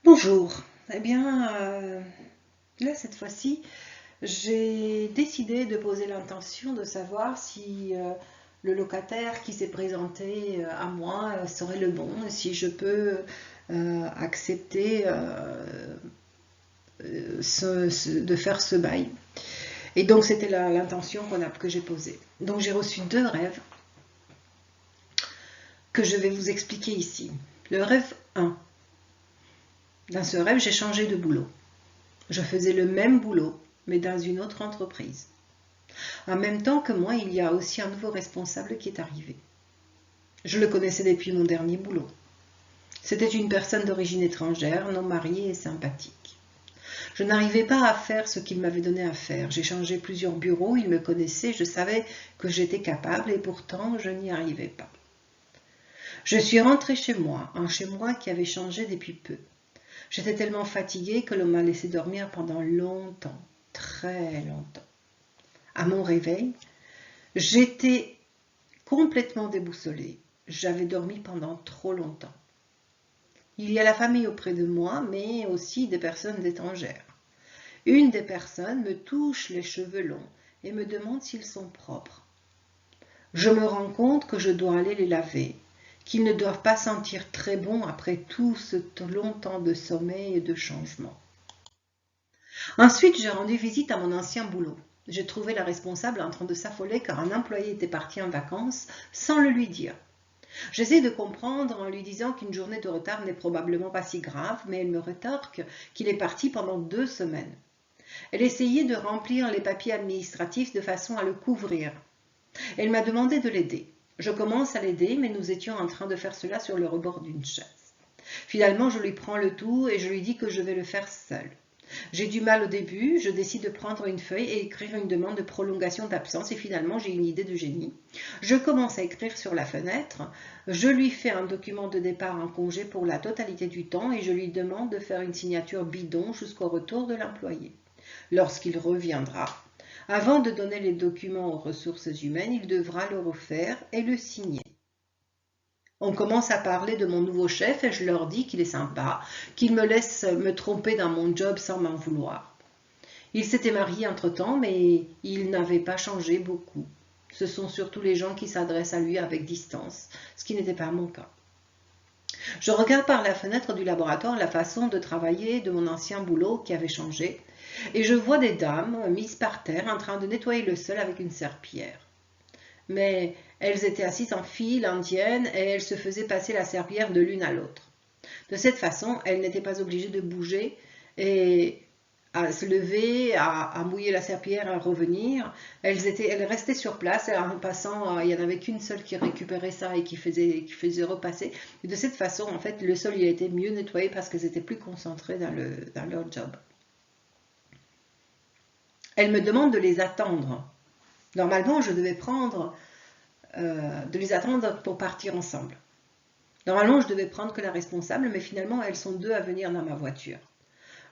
Bonjour. Eh bien, là, cette fois-ci, j'ai décidé de poser l'intention de savoir si le locataire qui s'est présenté à moi serait le bon, si je peux accepter de faire ce bail. Et donc, c'était l'intention que j'ai posée. Donc, j'ai reçu deux rêves que je vais vous expliquer ici. Le rêve 1. Dans ce rêve, j'ai changé de boulot. Je faisais le même boulot, mais dans une autre entreprise. En même temps que moi, il y a aussi un nouveau responsable qui est arrivé. Je le connaissais depuis mon dernier boulot. C'était une personne d'origine étrangère, non mariée et sympathique. Je n'arrivais pas à faire ce qu'il m'avait donné à faire. J'ai changé plusieurs bureaux, il me connaissait, je savais que j'étais capable et pourtant je n'y arrivais pas. Je suis rentrée chez moi, un chez moi qui avait changé depuis peu. J'étais tellement fatiguée que l'on m'a laissé dormir pendant longtemps, très longtemps. À mon réveil, j'étais complètement déboussolée. J'avais dormi pendant trop longtemps. Il y a la famille auprès de moi, mais aussi des personnes étrangères. Une des personnes me touche les cheveux longs et me demande s'ils sont propres. Je me rends compte que je dois aller les laver, qu'ils ne doivent pas sentir très bon après tout ce long temps de sommeil et de changement. Ensuite, j'ai rendu visite à mon ancien boulot. J'ai trouvé la responsable en train de s'affoler car un employé était parti en vacances sans le lui dire. J'essaie de comprendre en lui disant qu'une journée de retard n'est probablement pas si grave, mais elle me rétorque qu'il est parti pendant 2 semaines. Elle essayait de remplir les papiers administratifs de façon à le couvrir. Elle m'a demandé de l'aider. Je commence à l'aider, mais nous étions en train de faire cela sur le rebord d'une chaise. Finalement, je lui prends le tout et je lui dis que je vais le faire seule. J'ai du mal au début, je décide de prendre une feuille et écrire une demande de prolongation d'absence et finalement j'ai une idée de génie. Je commence à écrire sur la fenêtre, je lui fais un document de départ en congé pour la totalité du temps et je lui demande de faire une signature bidon jusqu'au retour de l'employé. Lorsqu'il reviendra, avant de donner les documents aux ressources humaines, il devra le refaire et le signer. On commence à parler de mon nouveau chef et je leur dis qu'il est sympa, qu'il me laisse me tromper dans mon job sans m'en vouloir. Il s'était marié entre-temps, mais il n'avait pas changé beaucoup. Ce sont surtout les gens qui s'adressent à lui avec distance, ce qui n'était pas mon cas. Je regarde par la fenêtre du laboratoire la façon de travailler de mon ancien boulot qui avait changé, et je vois des dames mises par terre en train de nettoyer le sol avec une serpillière. Mais elles étaient assises en file indienne et elles se faisaient passer la serpillière de l'une à l'autre. De cette façon, elles n'étaient pas obligées de bouger et à se lever, à mouiller la serpillière, à revenir. Elles restaient sur place et en passant, il n'y en avait qu'une seule qui récupérait ça et qui faisait repasser. Et de cette façon, en fait, le sol il a été mieux nettoyé parce qu'elles étaient plus concentrées dans leur job. Elles me demandent de les attendre. Normalement, je devais de les attendre pour partir ensemble. Normalement, je devais prendre que la responsable, mais finalement, elles sont deux à venir dans ma voiture.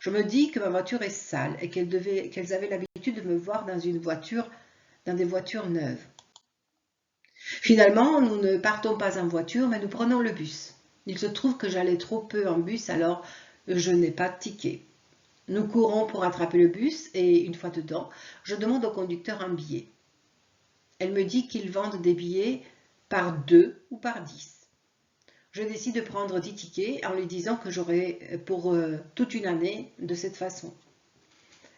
Je me dis que ma voiture est sale et qu'elles avaient l'habitude de me voir dans des voitures neuves. Finalement, nous ne partons pas en voiture, mais nous prenons le bus. Il se trouve que j'allais trop peu en bus, alors je n'ai pas de ticket. Nous courons pour attraper le bus et une fois dedans, je demande au conducteur un billet. Elle me dit qu'ils vendent des billets par 2 ou par 10. Je décide de prendre 10 tickets en lui disant que j'aurai pour toute une année de cette façon.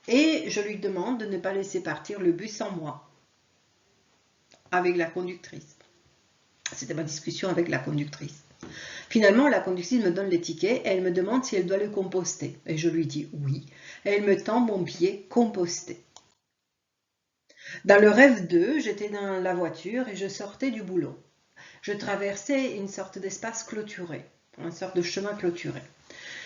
Et je lui demande de ne pas laisser partir le bus sans moi, avec la conductrice. C'était ma discussion avec la conductrice. Finalement, la conductrice me donne les tickets et elle me demande si elle doit le composter. Et je lui dis oui. Et elle me tend mon billet composté. Dans le rêve 2, j'étais dans la voiture et je sortais du boulot. Je traversais une sorte d'espace clôturé, une sorte de chemin clôturé.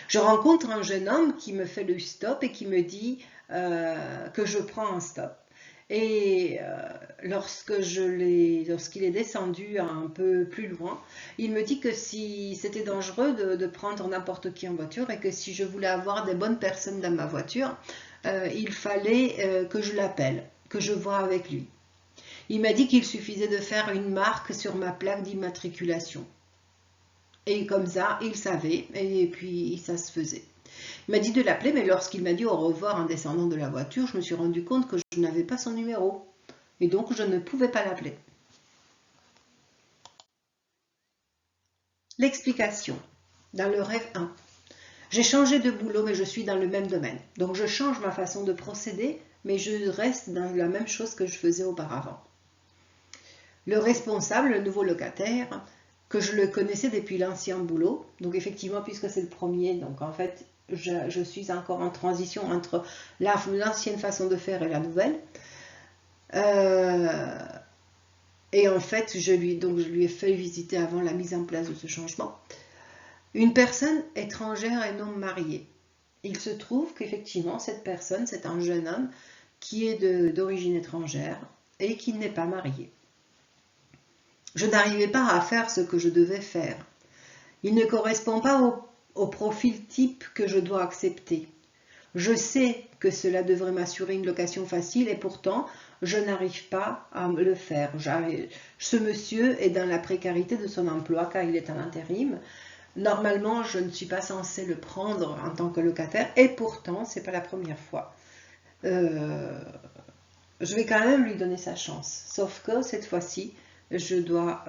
Je rencontre un jeune homme qui me fait le stop et qui me dit que je prends un stop. Et lorsqu'il est descendu un peu plus loin, il me dit que si c'était dangereux de prendre n'importe qui en voiture et que si je voulais avoir des bonnes personnes dans ma voiture, il fallait que je l'appelle, que je voie avec lui. Il m'a dit qu'il suffisait de faire une marque sur ma plaque d'immatriculation. Et comme ça, il savait, et puis ça se faisait. Il m'a dit de l'appeler, mais lorsqu'il m'a dit au revoir en descendant de la voiture, je me suis rendu compte que je n'avais pas son numéro. Et donc, je ne pouvais pas l'appeler. L'explication. Dans le rêve 1. J'ai changé de boulot, mais je suis dans le même domaine. Donc, je change ma façon de procéder, mais je reste dans la même chose que je faisais auparavant. Le responsable, le nouveau locataire, que je le connaissais depuis l'ancien boulot, donc effectivement, puisque c'est le premier, donc en fait, je suis encore en transition entre l'ancienne façon de faire et la nouvelle. Et en fait, je lui ai fait visiter avant la mise en place de ce changement une personne étrangère et non mariée. Il se trouve qu'effectivement, cette personne, c'est un jeune homme qui est d'origine étrangère et qui n'est pas marié. Je n'arrivais pas à faire ce que je devais faire. Il ne correspond pas au profil type que je dois accepter. Je sais que cela devrait m'assurer une location facile et pourtant, je n'arrive pas à le faire. Ce monsieur est dans la précarité de son emploi car il est en intérim. Normalement, je ne suis pas censée le prendre en tant que locataire et pourtant, ce n'est pas la première fois. Je vais quand même lui donner sa chance. Sauf que cette fois-ci, je dois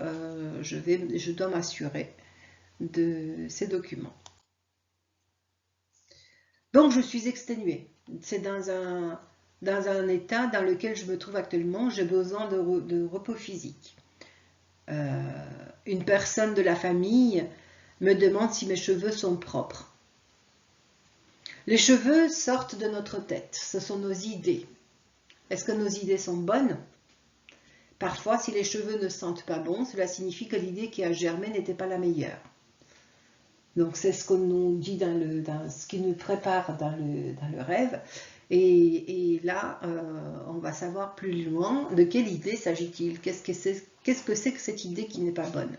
m'assurer de ces documents. Donc, je suis exténuée. C'est dans un état dans lequel je me trouve actuellement. J'ai besoin de repos physique. Une personne de la famille me demande si mes cheveux sont propres. Les cheveux sortent de notre tête. Ce sont nos idées. Est-ce que nos idées sont bonnes? Parfois, si les cheveux ne sentent pas bon, cela signifie que l'idée qui a germé n'était pas la meilleure. Donc, c'est ce qu'on nous dit dans ce qui nous prépare dans le rêve. Et là, on va savoir plus loin de quelle idée s'agit-il. Qu'est-ce que c'est que cette idée qui n'est pas bonne?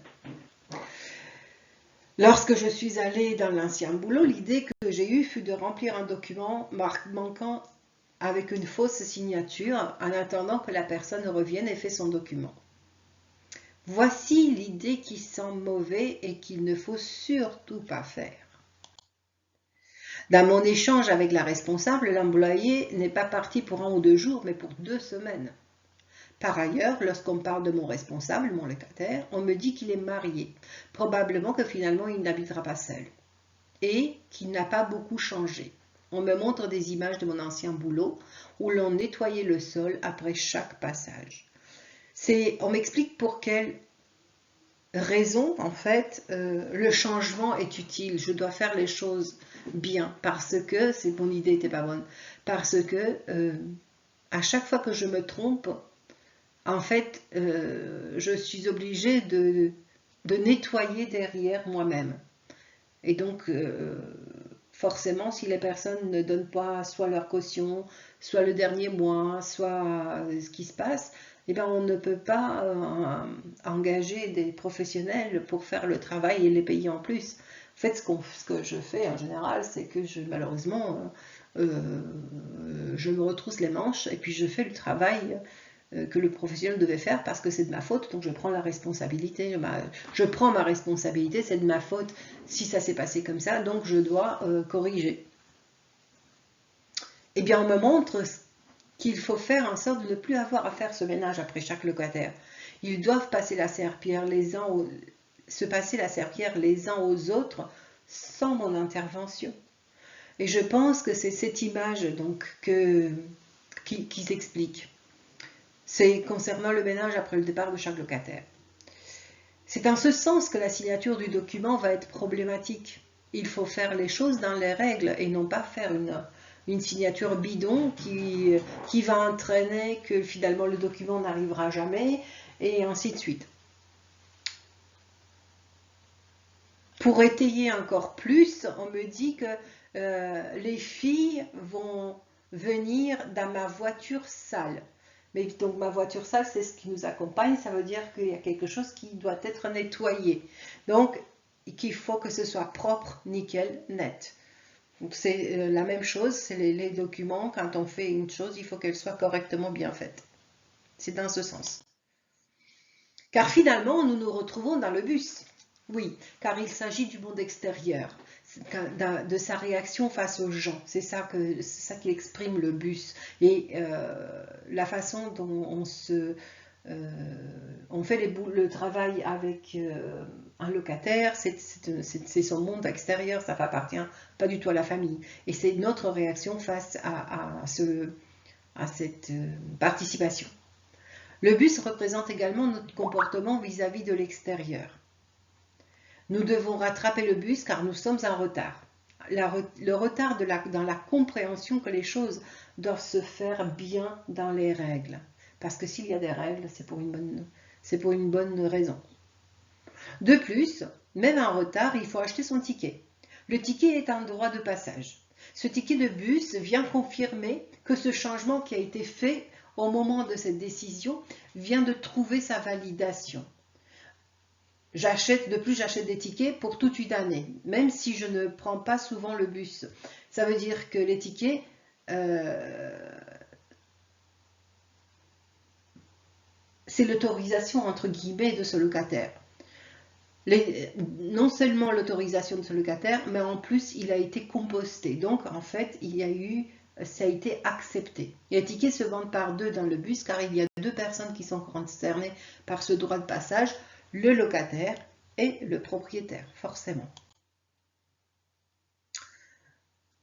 Lorsque je suis allée dans l'ancien boulot, l'idée que j'ai eue fut de remplir un document manquant avec une fausse signature en attendant que la personne revienne et fait son document. Voici l'idée qui sent mauvais et qu'il ne faut surtout pas faire. Dans mon échange avec la responsable, l'employé n'est pas parti pour 1 ou 2 jours, mais pour 2 semaines. Par ailleurs, lorsqu'on parle de mon responsable, mon locataire, on me dit qu'il est marié. Probablement que finalement il n'habitera pas seul. Et qu'il n'a pas beaucoup changé. On me montre des images de mon ancien boulot où l'on nettoyait le sol après chaque passage. On m'explique pour quelle raison, en fait, le changement est utile. Je dois faire les choses bien parce que, mon idée n'était pas bonne, parce que à chaque fois que je me trompe, en fait, je suis obligée de nettoyer derrière moi-même. Et donc, forcément, si les personnes ne donnent pas soit leur caution, soit le dernier mois, soit ce qui se passe, eh bien, on ne peut pas engager des professionnels pour faire le travail et les payer en plus. En fait, ce que je fais en général, c'est que malheureusement, je me retrousse les manches et puis je fais le travail que le professionnel devait faire parce que c'est de ma faute, donc je prends la responsabilité. Je prends ma responsabilité, c'est de ma faute si ça s'est passé comme ça, donc je dois corriger. Eh bien, on me montre qu'il faut faire en sorte de ne plus avoir à faire ce ménage après chaque locataire. Ils doivent passer la serpillière se passer la serpillière les uns aux autres sans mon intervention. Et je pense que c'est cette image donc qu'ils expliquent. C'est concernant le ménage après le départ de chaque locataire. C'est en ce sens que la signature du document va être problématique. Il faut faire les choses dans les règles et non pas faire une signature bidon qui va entraîner que finalement le document n'arrivera jamais et ainsi de suite. Pour étayer encore plus, on me dit que les filles vont venir dans ma voiture sale. Mais donc ma voiture sale, c'est ce qui nous accompagne, ça veut dire qu'il y a quelque chose qui doit être nettoyé. Donc, qu'il faut que ce soit propre, nickel, net. Donc c'est la même chose, c'est les documents, quand on fait une chose, il faut qu'elle soit correctement bien faite. C'est dans ce sens. Car finalement, nous nous retrouvons dans le bus. Oui, car il s'agit du monde extérieur, de sa réaction face aux gens. C'est ça qui exprime le bus. Et la façon dont on fait le travail avec un locataire, c'est son monde extérieur, ça n'appartient pas du tout à la famille. Et c'est notre réaction face à cette participation. Le bus représente également notre comportement vis-à-vis de l'extérieur. Nous devons rattraper le bus car nous sommes en retard. Le retard dans la compréhension que les choses doivent se faire bien dans les règles. Parce que s'il y a des règles, c'est pour une bonne raison. De plus, même en retard, il faut acheter son ticket. Le ticket est un droit de passage. Ce ticket de bus vient confirmer que ce changement qui a été fait au moment de cette décision vient de trouver sa validation. J'achète des tickets pour toute une année, même si je ne prends pas souvent le bus. Ça veut dire que les tickets, c'est l'autorisation entre guillemets de ce locataire. Non seulement l'autorisation de ce locataire, mais en plus il a été composté. Donc en fait, ça a été accepté. Les tickets se vendent par deux dans le bus car il y a deux personnes qui sont concernées par ce droit de passage, le locataire et le propriétaire, forcément.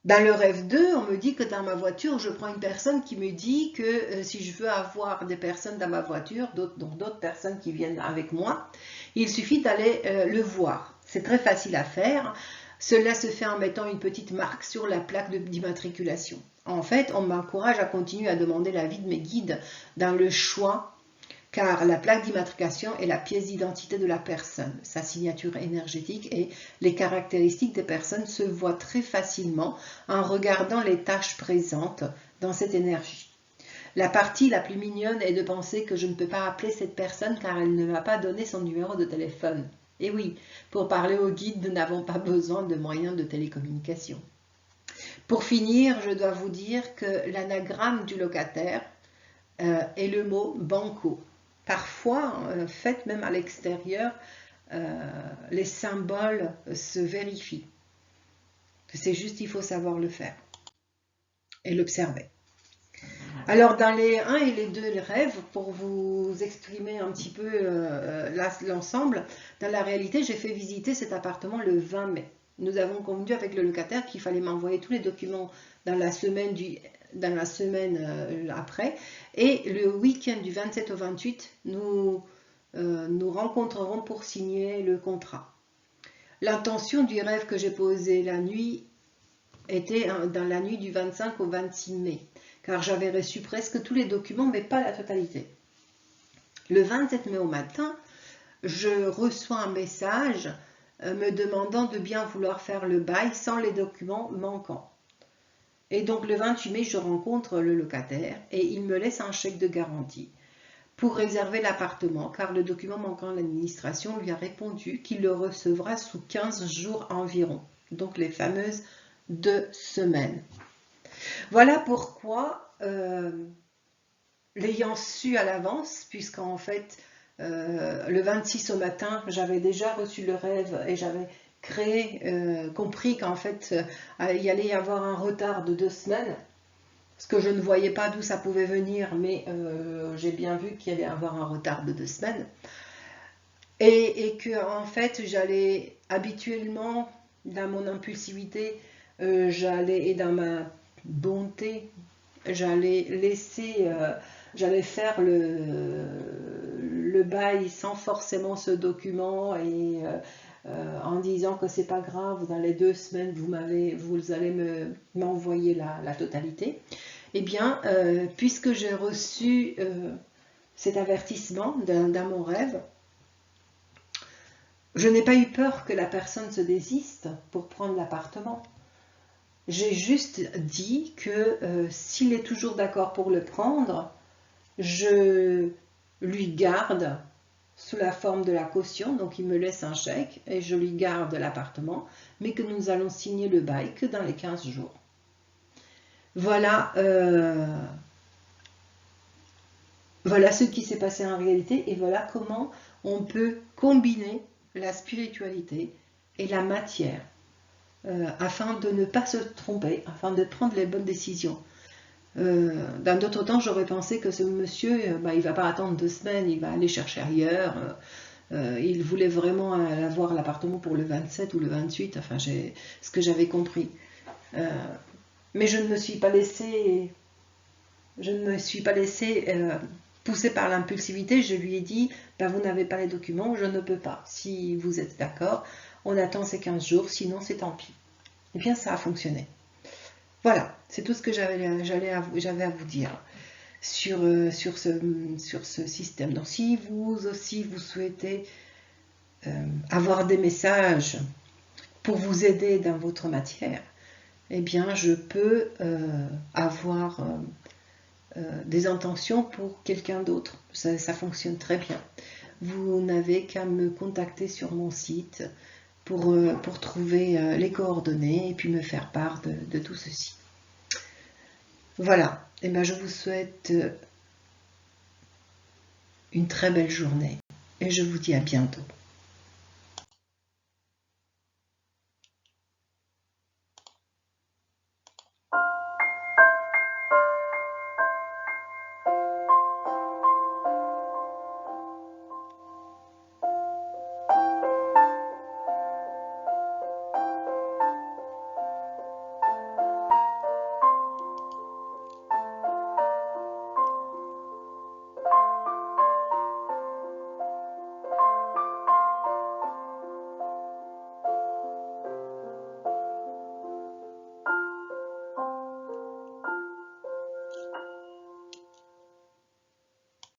Dans le rêve 2, on me dit que dans ma voiture, je prends une personne qui me dit que si je veux avoir des personnes dans ma voiture, donc d'autres personnes qui viennent avec moi, il suffit d'aller le voir. C'est très facile à faire. Cela se fait en mettant une petite marque sur la plaque d'immatriculation. En fait, on m'encourage à continuer à demander l'avis de mes guides dans le choix, car la plaque d'immatriculation est la pièce d'identité de la personne, sa signature énergétique et les caractéristiques des personnes se voient très facilement en regardant les tâches présentes dans cette énergie. La partie la plus mignonne est de penser que je ne peux pas appeler cette personne car elle ne m'a pas donné son numéro de téléphone. Et oui, pour parler au guide, nous n'avons pas besoin de moyens de télécommunication. Pour finir, je dois vous dire que l'anagramme du locataire est le mot banco. Parfois, en fait, même à l'extérieur, les symboles se vérifient. C'est juste, il faut savoir le faire et l'observer. Alors, dans les 1 et les 2 rêves, pour vous exprimer un petit peu l'ensemble, dans la réalité, j'ai fait visiter cet appartement le 20 mai. Nous avons convenu avec le locataire qu'il fallait m'envoyer tous les documents dans la semaine après. Et le week-end du 27 au 28, nous rencontrerons pour signer le contrat. L'intention du rêve que j'ai posé la nuit était dans la nuit du 25 au 26 mai, car j'avais reçu presque tous les documents, mais pas la totalité. Le 27 mai au matin, je reçois un message me demandant de bien vouloir faire le bail sans les documents manquants. Et donc le 28 mai, je rencontre le locataire et il me laisse un chèque de garantie pour réserver l'appartement, car le document manquant à l'administration lui a répondu qu'il le recevra sous 15 jours environ, donc les fameuses 2 semaines. Voilà pourquoi, l'ayant su à l'avance, puisqu'en fait, le 26 au matin, j'avais déjà reçu le rêve et j'avais compris qu'en fait, il allait y avoir un retard de 2 semaines, parce que je ne voyais pas d'où ça pouvait venir, mais j'ai bien vu qu'il allait y avoir un retard de 2 semaines. Et que en fait, j'allais habituellement, dans mon impulsivité, et dans ma bonté, j'allais faire le bail sans forcément ce document et en disant que c'est pas grave, dans les 2 semaines vous allez m'envoyer la totalité. Eh bien, puisque j'ai reçu cet avertissement dans mon rêve, je n'ai pas eu peur que la personne se désiste pour prendre l'appartement. J'ai juste dit que s'il est toujours d'accord pour le prendre, je lui garde sous la forme de la caution, donc il me laisse un chèque et je lui garde l'appartement, mais que nous allons signer le bail que dans les 15 jours. Voilà, voilà ce qui s'est passé en réalité et voilà comment on peut combiner la spiritualité et la matière, afin de ne pas se tromper, afin de prendre les bonnes décisions. Dans d'autres temps, j'aurais pensé que ce monsieur, il ne va pas attendre 2 semaines, il va aller chercher ailleurs. Il voulait vraiment avoir l'appartement pour le 27 ou le 28, enfin, ce que j'avais compris. Mais je ne me suis pas laissée poussée par l'impulsivité. Je lui ai dit, vous n'avez pas les documents, je ne peux pas. Si vous êtes d'accord, on attend ces 15 jours, sinon c'est tant pis. Et bien, ça a fonctionné. Voilà, c'est tout ce que j'avais à vous dire sur ce système. Donc, si vous aussi, vous souhaitez avoir des messages pour vous aider dans votre matière, eh bien, je peux avoir des intentions pour quelqu'un d'autre. Ça fonctionne très bien. Vous n'avez qu'à me contacter sur mon site pour trouver les coordonnées et puis me faire part de tout ceci. Voilà, et bien je vous souhaite une très belle journée et je vous dis à bientôt.